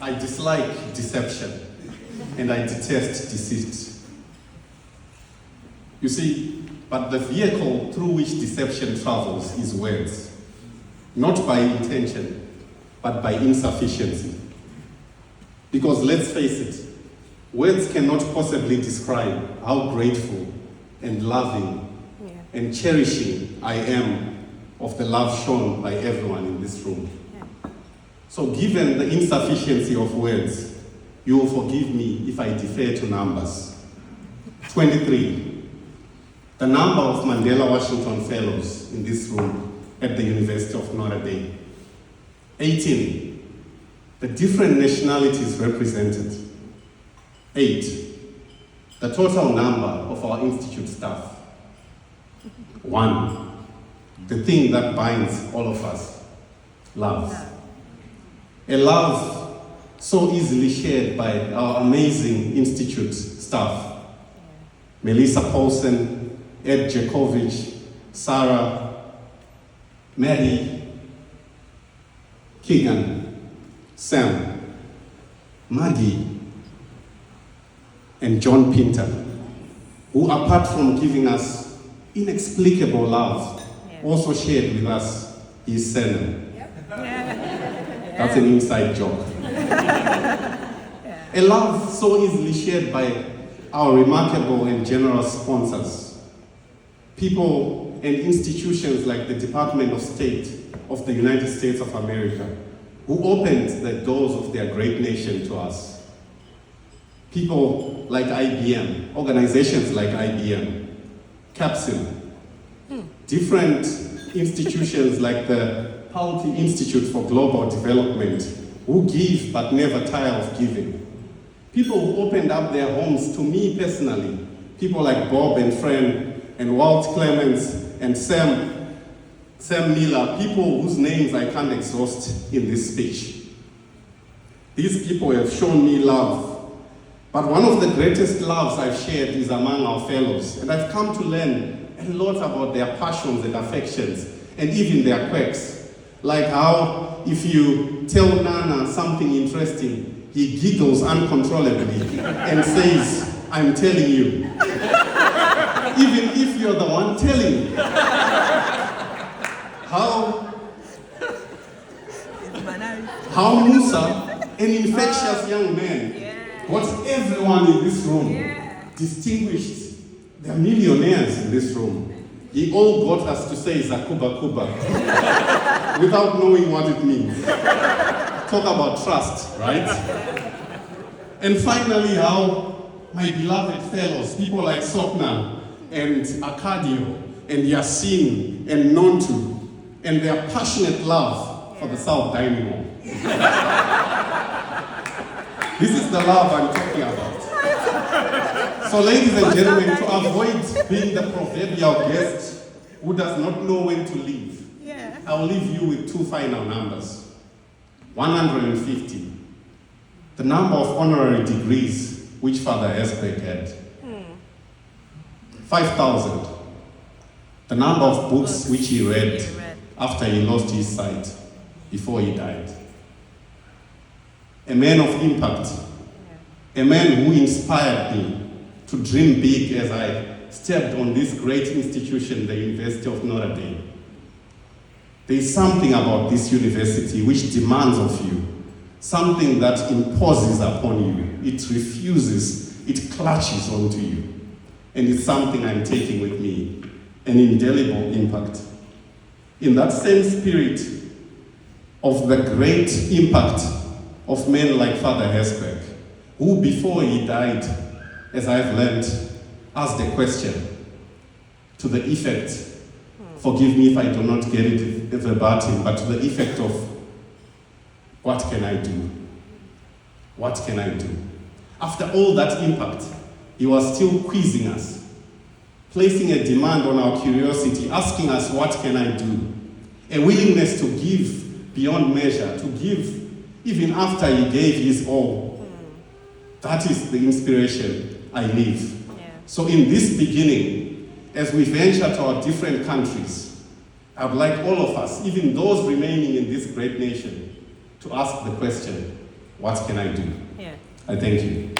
I dislike deception and I detest deceit. You see, but the vehicle through which deception travels is words, not by intention, but by insufficiency. Because let's face it, words cannot possibly describe how grateful and loving and cherishing I am of the love shown by everyone in this room. So given the insufficiency of words, you will forgive me if I defer to numbers. 23, the number of Mandela Washington Fellows in this room at the University of Notre. 18, the different nationalities represented. 8, the total number of our institute staff. 1, the thing that binds all of us, love. A love so easily shared by our amazing institute staff. Melissa Paulsen, Ed Jakovich, Sarah, Mary, Keegan, Sam, Maggie, and John Pinter, who apart from giving us inexplicable love, also shared with us his surname. That's an inside joke. A love so easily shared by our remarkable and generous sponsors. People and institutions like the Department of State of the United States of America, who opened the doors of their great nation to us. People like IBM, organizations like IBM, Capsule, different institutions like the Palti Institute for Global Development, who give but never tire of giving. People who opened up their homes to me personally, people like Bob and Fran and Walt Clements and Sam Miller, people whose names I can't exhaust in this speech. These people have shown me love, but one of the greatest loves I've shared is among our fellows, and I've come to learn a lot about their passions and affections, and even their quirks. Like how if you tell Nana something interesting, he giggles uncontrollably and says, "I'm telling you." Even if you're the one telling. How Musa, an infectious young man, got everyone in this room distinguished. They're millionaires in this room. He all got us to say Zakuba Kuba without knowing what it means. Talk about trust, right? And finally, how my beloved fellows, people like Sopna and Arcadio and Yasin and Nontu, and their passionate love for the South Dining Hall. This is the love I'm talking about. So ladies and gentlemen, to avoid being the proverbial guest who does not know when to leave, I'll leave you with two final numbers. 150, the number of honorary degrees which Father Hesbeck had. 5,000, the number of books which he read after he lost his sight, before he died. A man of impact, a man who inspired me to dream big as I stepped on this great institution, the University of Notre. There is something about this university which demands of you, something that imposes upon you. It refuses, it clutches onto you. And it's something I'm taking with me, an indelible impact. In that same spirit of the great impact of men like Father Hesbeck, who before he died, as I've learned, asked a question to the effect, forgive me if I do not get it verbatim, but to the effect of, what can I do? What can I do? After all that impact, he was still quizzing us, placing a demand on our curiosity, asking us, what can I do? A willingness to give beyond measure, to give even after he gave his all. That is the inspiration I live. So in this beginning, as we venture to our different countries, I would like all of us, even those remaining in this great nation, to ask the question, What can I do? Yeah. I thank you.